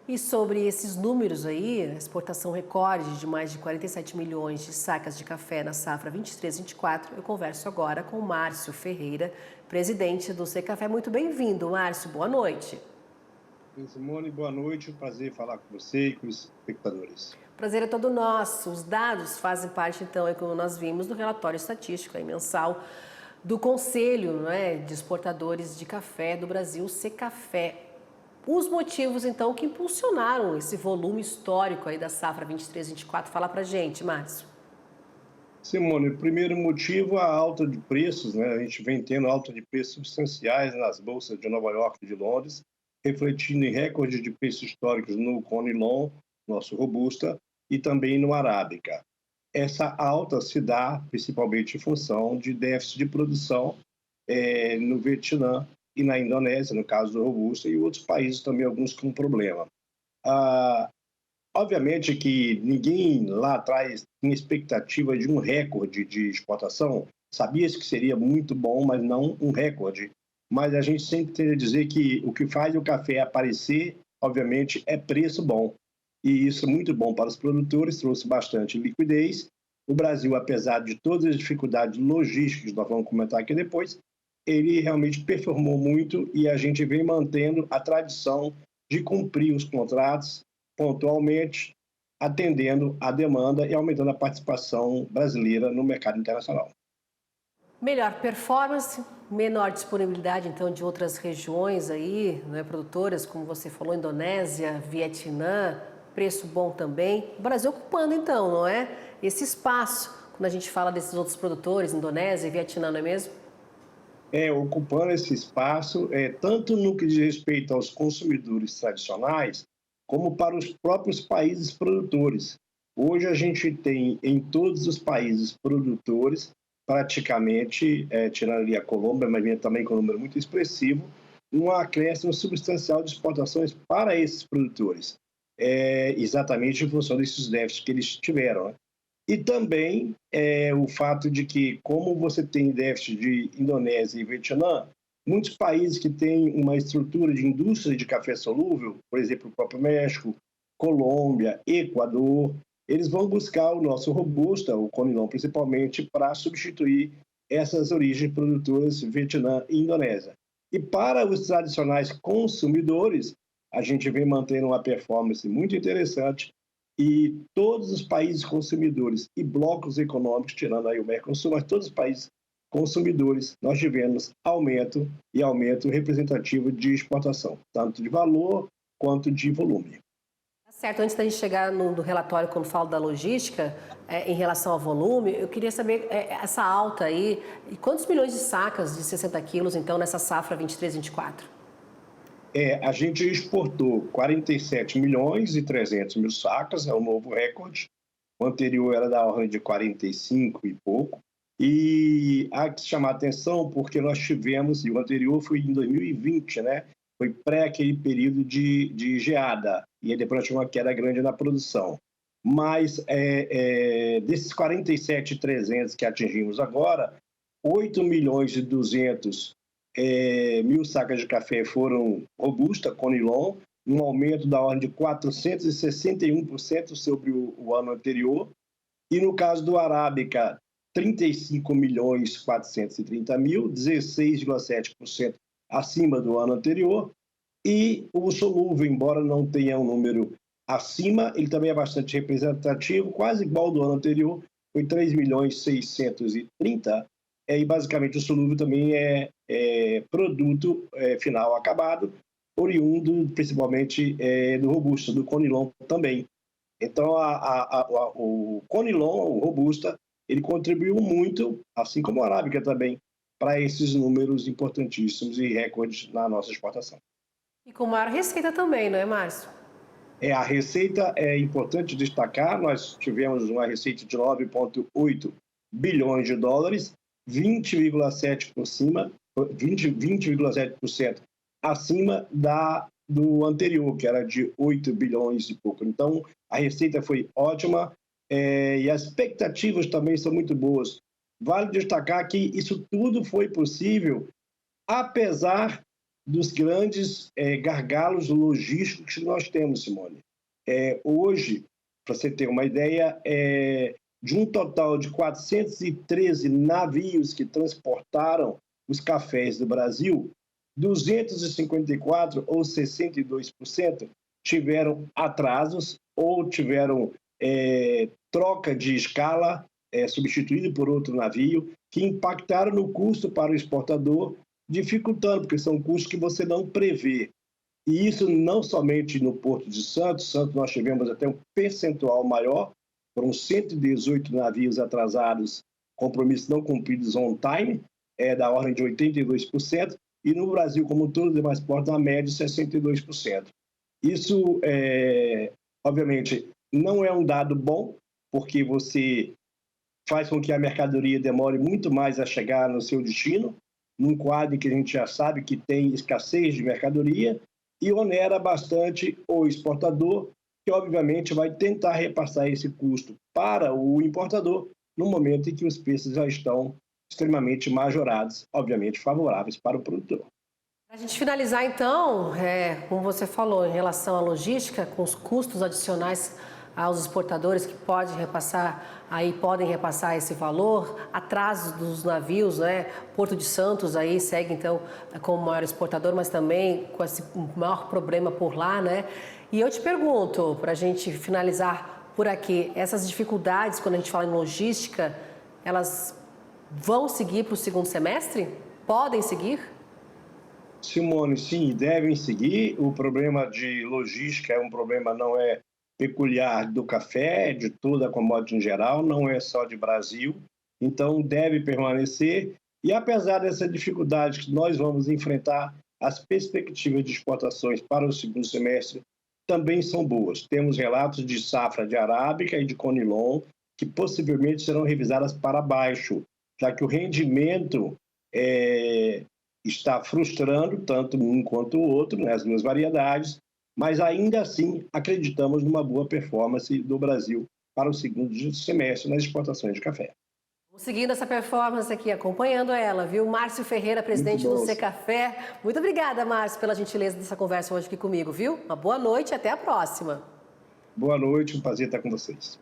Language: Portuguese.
E sobre esses números aí, a exportação recorde de mais de 47 milhões de sacas de café na safra 23-24, eu converso agora com Márcio Ferreira, presidente do Secafé. Muito bem-vindo, Márcio. Boa noite. Simone, boa noite. Um prazer falar com você e com os espectadores. Prazer é todo nosso. Os dados fazem parte, então, como nós vimos, do relatório estatístico aí, mensal do Conselho, de Exportadores de Café do Brasil, Secafé. Os motivos, então, que impulsionaram esse volume histórico aí da safra 23-24. Fala pra gente, Márcio. Simone, o primeiro motivo é a alta de preços, né? A gente vem tendo alta de preços substanciais nas bolsas de Nova York e de Londres, refletindo em recorde de preços históricos no Conilon, nosso Robusta, e também no Arábica. Essa alta se dá principalmente em função de déficit de produção no Vietnã e na Indonésia, no caso do Robusta, e outros países também, alguns com problema. Ah, Obviamente que ninguém lá atrás tinha expectativa de um recorde de exportação, sabia-se que seria muito bom, mas não um recorde. Mas a gente sempre tem a dizer que o que faz o café aparecer, obviamente, é preço bom. E isso é muito bom para os produtores, trouxe bastante liquidez. O Brasil, apesar de todas as dificuldades logísticas, nós vamos comentar aqui depois, ele realmente performou muito e a gente vem mantendo a tradição de cumprir os contratos pontualmente, atendendo à demanda e aumentando a participação brasileira no mercado internacional. Melhor performance, menor disponibilidade, então, de outras regiões aí, produtoras, como você falou, Indonésia, Vietnã, preço bom também. O Brasil ocupando, então, não é? Esse espaço, quando a gente fala desses outros produtores, Indonésia e Vietnã, não é mesmo? Ocupando esse espaço, tanto no que diz respeito aos consumidores tradicionais, como para os próprios países produtores. Hoje a gente tem em todos os países produtores, praticamente, tirando ali a Colômbia, mas vem também com um número muito expressivo, um acréscimo substancial de exportações para esses produtores, exatamente em função desses déficits que eles tiveram, né? E também o fato de que, como você tem déficit de Indonésia e Vietnã, muitos países que têm uma estrutura de indústria de café solúvel, por exemplo, o próprio México, Colômbia, Equador, eles vão buscar o nosso Robusta, o Conilon principalmente, para substituir essas origens produtoras Vietnã e Indonésia. E para os tradicionais consumidores, a gente vem mantendo uma performance muito interessante e todos os países consumidores e blocos econômicos, tirando aí o Mercosul, mas todos os países consumidores, nós tivemos aumento e aumento representativo de exportação, tanto de valor quanto de volume. Tá certo, antes da gente chegar no relatório, quando falo da logística, em relação ao volume, eu queria saber essa alta aí, e quantos milhões de sacas de 60 quilos, então, nessa safra 23-24? A gente exportou 47 milhões e 300 mil sacas, é um novo recorde. O anterior era da ordem de 45 e pouco. E há que chamar atenção porque nós tivemos, e o anterior foi em 2020, né? Foi pré aquele período de geada, e aí depois nós tivemos uma queda grande na produção. Mas desses 47.300 que atingimos agora, 8 milhões e 200 mil sacas de café foram Robusta, Conilon, um aumento da ordem de 461% sobre o ano anterior. E no caso do Arábica, 35 milhões 430 mil, 16,7% acima do ano anterior. E o solúvel, embora não tenha um número acima, ele também é bastante representativo, quase igual ao do ano anterior, foi 3 milhões 630. E basicamente o solúvel também é produto final acabado, oriundo principalmente do Robusta, do Conilon também. Então, o Conilon, o Robusta, ele contribuiu muito, assim como a Arábica também, para esses números importantíssimos e recordes na nossa exportação. E com maior receita também, não é, Márcio? A receita é importante destacar, nós tivemos uma receita de 9,8 bilhões de dólares, 20,7% acima do anterior, que era de 8 bilhões e pouco. Então, a receita foi ótima e as expectativas também são muito boas. Vale destacar que isso tudo foi possível apesar dos grandes gargalos logísticos que nós temos, Simone. Hoje, para você ter uma ideia, de um total de 413 navios que transportaram os cafés do Brasil, 254, ou 62%, tiveram atrasos ou tiveram troca de escala, substituído por outro navio, que impactaram no custo para o exportador, dificultando, porque são custos que você não prevê. E isso não somente no Porto de Santos. Santos nós tivemos até um percentual maior, foram 118 navios atrasados, compromissos não cumpridos on time, da ordem de 82%, e no Brasil, como todos os demais portos, na média, 62%. Isso, obviamente, não é um dado bom, porque você faz com que a mercadoria demore muito mais a chegar no seu destino, num quadro em que a gente já sabe que tem escassez de mercadoria, e onera bastante o exportador, que obviamente vai tentar repassar esse custo para o importador no momento em que os preços já estão extremamente majorados, obviamente favoráveis para o produtor. Para a gente finalizar, então, como você falou, em relação à logística, com os custos adicionais aos exportadores que podem repassar esse valor, atrasos dos navios, né? Porto de Santos aí segue então como maior exportador, mas também com esse maior problema por lá, né? E eu te pergunto, para a gente finalizar por aqui, essas dificuldades, quando a gente fala em logística, elas vão seguir para o segundo semestre? Podem seguir? Simone, sim, devem seguir. O problema de logística é um problema, não é peculiar do café, de toda a commodity em geral, não é só de Brasil, então deve permanecer. E apesar dessa dificuldade que nós vamos enfrentar, as perspectivas de exportações para o segundo semestre também são boas. Temos relatos de safra de arábica e de conilon que possivelmente serão revisadas para baixo, já que o rendimento está frustrando tanto um quanto o outro, né, as duas variedades, mas ainda assim acreditamos numa boa performance do Brasil para o segundo semestre nas exportações de café. Seguindo essa performance aqui, acompanhando ela, viu? Márcio Ferreira, presidente do Secafé. Muito obrigada, Márcio, pela gentileza dessa conversa hoje aqui comigo, viu? Uma boa noite e até a próxima. Boa noite, um prazer estar com vocês.